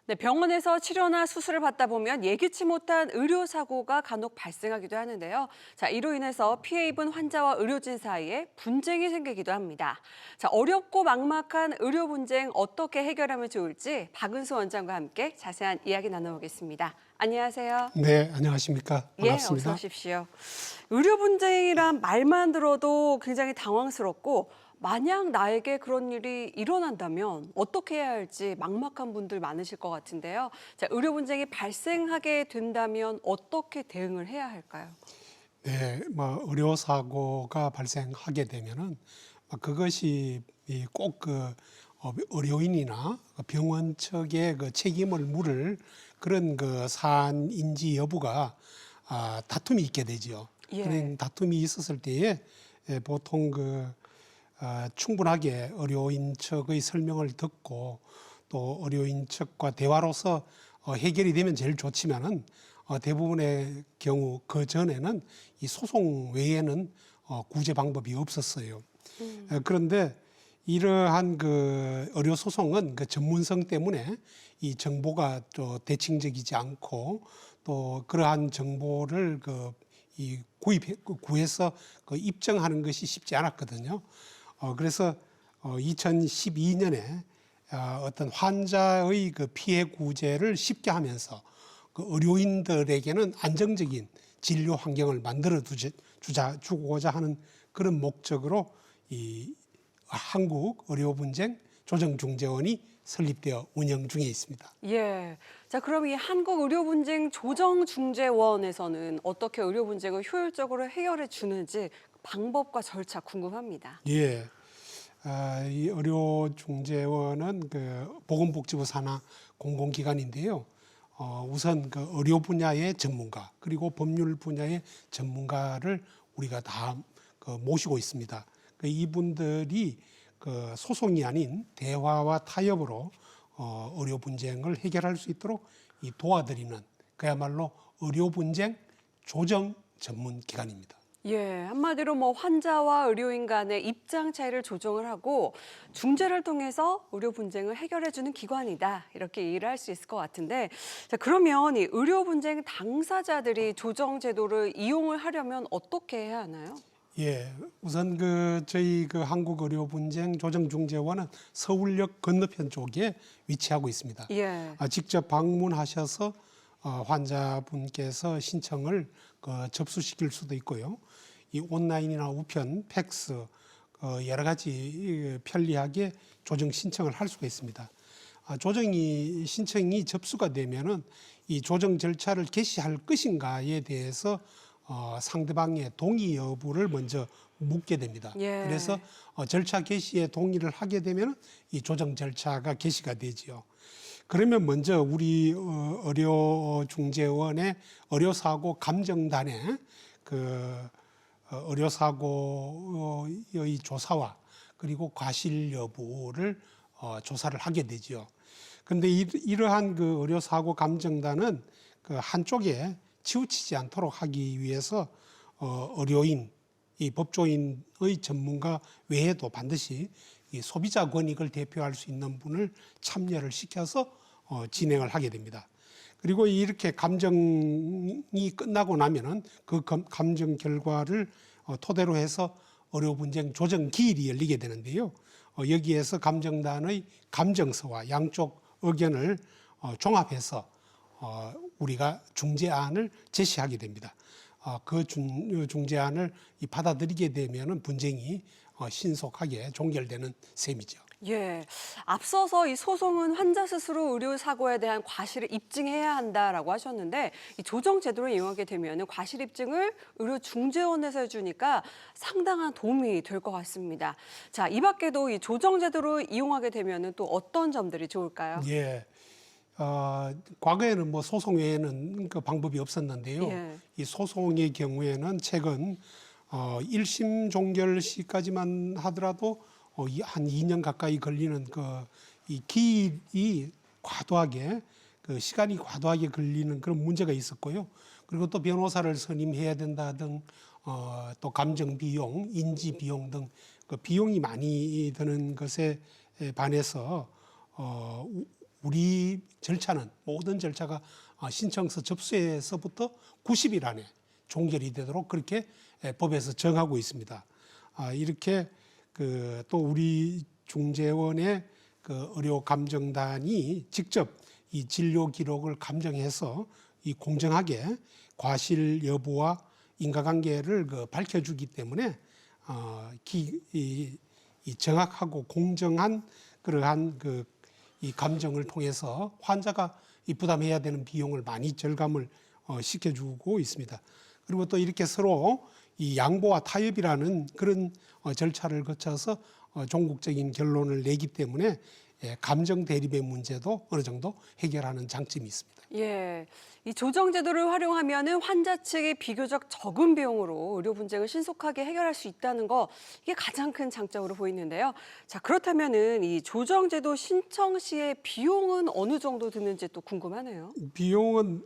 네, 병원에서 치료나 수술을 받다 보면 예기치 못한 의료 사고가 간혹 발생하기도 하는데요. 자, 이로 인해서 피해 입은 환자와 의료진 사이에 분쟁이 생기기도 합니다. 자, 어렵고 막막한 의료 분쟁 어떻게 해결하면 좋을지 박은수 원장과 함께 자세한 이야기 나눠보겠습니다. 안녕하세요. 네, 안녕하십니까. 예, 어서 반갑습니다. 오십시오. 의료 분쟁이란 말만 들어도 굉장히 당황스럽고 만약 나에게 그런 일이 일어난다면 어떻게 해야 할지 막막한 분들 많으실 것 같은데요. 자, 의료 분쟁이 발생하게 된다면 어떻게 대응을 해야 할까요? 네, 의료 사고가 발생하게 되면은 그것이 꼭 의료인이나 병원 측의 그 책임을 물을 그런 그 사안인지 여부가 다툼이 있게 되지요. 예. 그런 다툼이 있었을 때에 보통 충분하게 의료인 측의 설명을 듣고 또 의료인 측과 대화로서 해결이 되면 제일 좋지만은 대부분의 경우 그 전에는 이 소송 외에는 구제 방법이 없었어요. 그런데 이러한 그 의료 소송은 그 전문성 때문에 이 정보가 또 대칭적이지 않고 또 그러한 정보를 구해서 입증하는 것이 쉽지 않았거든요. 그래서 2012년에 어떤 환자의 그 피해 구제를 쉽게 하면서 그 의료인들에게는 안정적인 진료 환경을 만들어 주고자 하는 그런 목적으로 이 한국 의료분쟁 조정중재원이 설립되어 운영 중에 있습니다. 예. 자, 그럼 이 한국의료분쟁 조정중재원에서는 어떻게 의료 분쟁을 효율적으로 해결해 주는지 방법과 절차 궁금합니다. 예. 이 의료중재원은 그 보건복지부 산하 공공기관인데요. 우선 그 의료 분야의 전문가 그리고 법률 분야의 전문가를 우리가 다 모시고 있습니다. 이분들이 그 소송이 아닌 대화와 타협으로 의료 분쟁을 해결할 수 있도록 도와드리는 그야말로 의료 분쟁 조정 전문 기관입니다. 예, 한마디로 뭐 환자와 의료인 간의 입장 차이를 조정을 하고 중재를 통해서 의료 분쟁을 해결해 주는 기관이다. 이렇게 이해를 할 수 있을 것 같은데, 자, 그러면 이 의료 분쟁 당사자들이 조정 제도를 이용을 하려면 어떻게 해야 하나요? 예, 우선 저희 한국의료분쟁 조정중재원은 서울역 건너편 쪽에 위치하고 있습니다. 예. 직접 방문하셔서 환자분께서 신청을 접수시킬 수도 있고요. 이 온라인이나 우편, 팩스 여러 가지 편리하게 조정 신청을 할 수가 있습니다. 신청이 접수가 되면은 이 조정 절차를 개시할 것인가에 대해서 상대방의 동의 여부를 먼저 묻게 됩니다. 예. 그래서 절차 개시에 동의를 하게 되면 이 조정 절차가 개시가 되지요. 그러면 먼저 우리 의료중재원의 의료사고 감정단에 의료사고의 조사와 그리고 과실 여부를 조사를 하게 되지요. 그런데 이러한 의료사고 감정단은 한쪽에 치우치지 않도록 하기 위해서 의료인, 이 법조인의 전문가 외에도 반드시 이 소비자 권익을 대표할 수 있는 분을 참여를 시켜서 진행을 하게 됩니다. 그리고 이렇게 감정이 끝나고 나면은 그 감정 결과를 토대로 해서 의료분쟁 조정 기일이 열리게 되는데요. 여기에서 감정단의 감정서와 양쪽 의견을 종합해서 우리가 중재안을 제시하게 됩니다. 중재안을 받아들이게 되면은 분쟁이 신속하게 종결되는 셈이죠. 예. 앞서서 이 소송은 환자 스스로 의료 사고에 대한 과실을 입증해야 한다라고 하셨는데 이 조정 제도를 이용하게 되면 과실 입증을 의료 중재원에서 해주니까 상당한 도움이 될 것 같습니다. 자, 이 밖에도 이 조정 제도를 이용하게 되면 또 어떤 점들이 좋을까요? 예. 과거에는 소송 외에는 그 방법이 없었는데요. 예. 이 소송의 경우에는 최근 1심 종결 시까지만 하더라도 한 2년 가까이 걸리는 이 기일이 과도하게 시간이 과도하게 걸리는 그런 문제가 있었고요. 그리고 또 변호사를 선임해야 된다 등 또 감정 비용, 인지 비용 등 비용이 많이 드는 것에 반해서 우리 절차는 모든 절차가 신청서 접수에서부터 90일 안에 종결이 되도록 그렇게 법에서 정하고 있습니다. 이렇게 또 우리 중재원의 그 의료 감정단이 직접 이 진료 기록을 감정해서 이 공정하게 과실 여부와 인과관계를 밝혀주기 때문에 이 정확하고 공정한 그러한 이 감정을 통해서 환자가 이 부담해야 되는 비용을 많이 절감을 시켜주고 있습니다. 그리고 또 이렇게 서로 이 양보와 타협이라는 그런 절차를 거쳐서 종국적인 결론을 내기 때문에 감정 대립의 문제도 어느 정도 해결하는 장점이 있습니다. 예, 이 조정제도를 활용하면은 환자 측이 비교적 적은 비용으로 의료 분쟁을 신속하게 해결할 수 있다는 거 이게 가장 큰 장점으로 보이는데요. 자, 그렇다면은 이 조정제도 신청 시의 비용은 어느 정도 드는지 또 궁금하네요. 비용은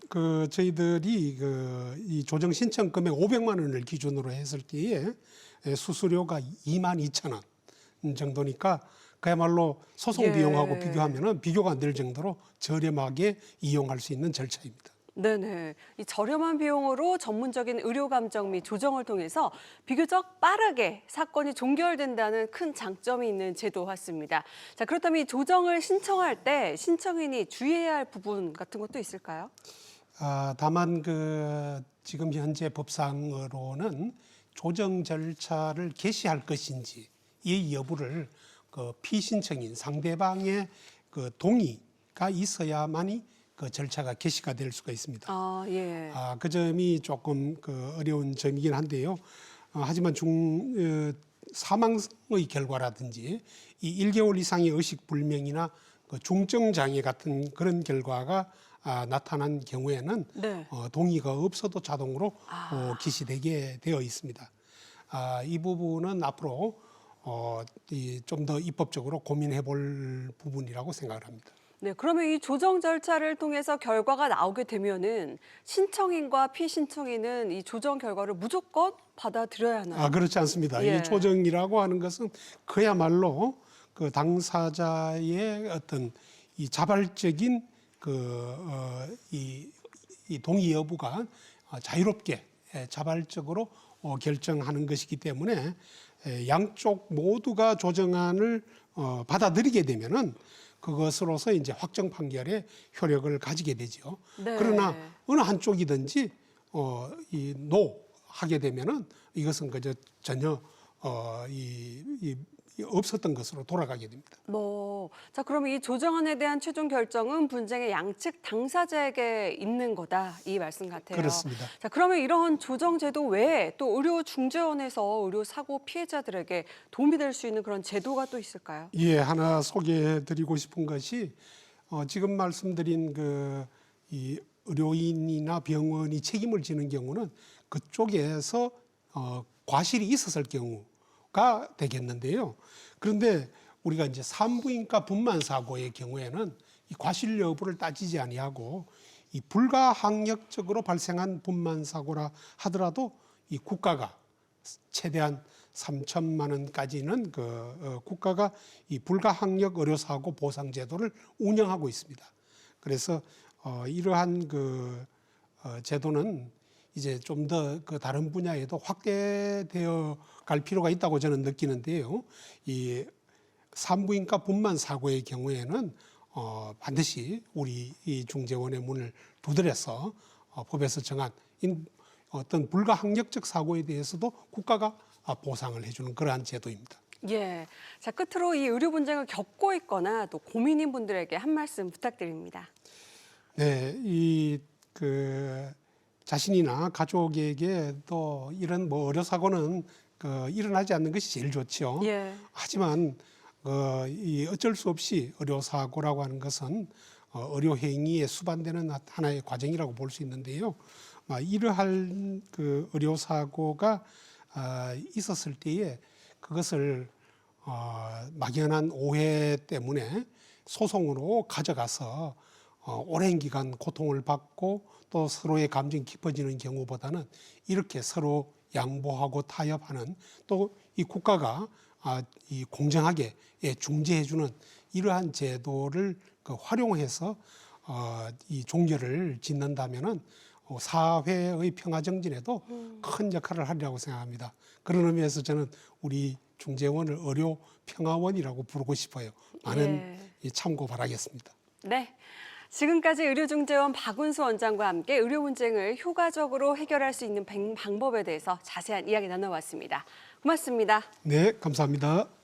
저희들이 이 조정 신청 금액 500만 원을 기준으로 했을 때에 수수료가 22,000원 정도니까 그야말로 소송 예. 비용하고 비교하면은 비교가 안 될 정도로 저렴하게 이용할 수 있는 절차입니다. 네네. 이 저렴한 비용으로 전문적인 의료 감정 및 조정을 통해서 비교적 빠르게 사건이 종결된다는 큰 장점이 있는 제도 같습니다. 자, 그렇다면 이 조정을 신청할 때 신청인이 주의해야 할 부분 같은 것도 있을까요? 다만 지금 현재 법상으로는 조정 절차를 개시할 것인지 이 여부를 피신청인 상대방의 동의가 있어야만이 그 절차가 개시가 될 수가 있습니다. 예. 그 점이 조금 어려운 점이긴 한데요. 하지만 사망의 결과라든지 이 1개월 이상의 의식 불명이나 중증 장애 같은 그런 결과가 나타난 경우에는 네. 동의가 없어도 자동으로 기시되게 되어 있습니다. 이 부분은 앞으로 좀 더 입법적으로 고민해 볼 부분이라고 생각을 합니다. 네, 그러면 이 조정 절차를 통해서 결과가 나오게 되면은 신청인과 피신청인은 이 조정 결과를 무조건 받아들여야 하나요? 그렇지 않습니다. 예. 이 조정이라고 하는 것은 그야말로 그 당사자의 어떤 이 자발적인 이 동의 여부가 자유롭게 자발적으로 결정하는 것이기 때문에 양쪽 모두가 조정안을 받아들이게 되면은 그것으로서 이제 확정 판결의 효력을 가지게 되죠. 네. 그러나 어느 한쪽이든지 이 노 하게 되면은 이것은 그저 전혀 없었던 것으로 돌아가게 됩니다. 자, 그럼 이 조정안에 대한 최종 결정은 분쟁의 양측 당사자에게 있는 거다, 이 말씀 같아요. 그렇습니다. 자, 그러면 이런 조정 제도 외에 또 의료 중재원에서 의료 사고 피해자들에게 도움이 될 수 있는 그런 제도가 또 있을까요? 예, 하나 소개해드리고 싶은 것이 지금 말씀드린 이 의료인이나 병원이 책임을 지는 경우는 그쪽에서 과실이 있었을 경우가 되겠는데요. 그런데 우리가 이제 산부인과 분만 사고의 경우에는 이 과실 여부를 따지지 아니하고 이 불가항력적으로 발생한 분만 사고라 하더라도 이 국가가 최대한 3천만 원까지는 국가가 이 불가항력 의료사고 보상제도를 운영하고 있습니다. 그래서 이러한 제도는 이제 좀 더 다른 분야에도 확대되어 갈 필요가 있다고 저는 느끼는데요. 이 산부인과 분만 사고의 경우에는 반드시 우리 이 중재원의 문을 두드려서 법에서 정한 어떤 불가항력적 사고에 대해서도 국가가 보상을 해주는 그러한 제도입니다. 예. 자, 끝으로 이 의료 분쟁을 겪고 있거나 또 고민인 분들에게 한 말씀 부탁드립니다. 네, 자신이나 가족에게 또 이런 의료 사고는 일어나지 않는 것이 제일 좋죠. 예. 하지만 이 어쩔 수 없이 의료 사고라고 하는 것은 의료 행위에 수반되는 하나의 과정이라고 볼 수 있는데요. 이러한 의료 사고가 있었을 때에 그것을 막연한 오해 때문에 소송으로 가져가서 오랜 기간 고통을 받고 또 서로의 감정이 깊어지는 경우보다는 이렇게 서로 양보하고 타협하는 또 이 국가가 이 공정하게 중재해주는 이러한 제도를 활용해서 이 종결을 짓는다면은 사회의 평화 정진에도 큰 역할을 하리라고 생각합니다. 그런 의미에서 저는 우리 중재원을 의료 평화원이라고 부르고 싶어요. 많은 참고 바라겠습니다. 네. 지금까지 의료중재원 박운수 원장과 함께 의료 분쟁을 효과적으로 해결할 수 있는 방법에 대해서 자세한 이야기 나눠봤습니다. 고맙습니다. 네, 감사합니다.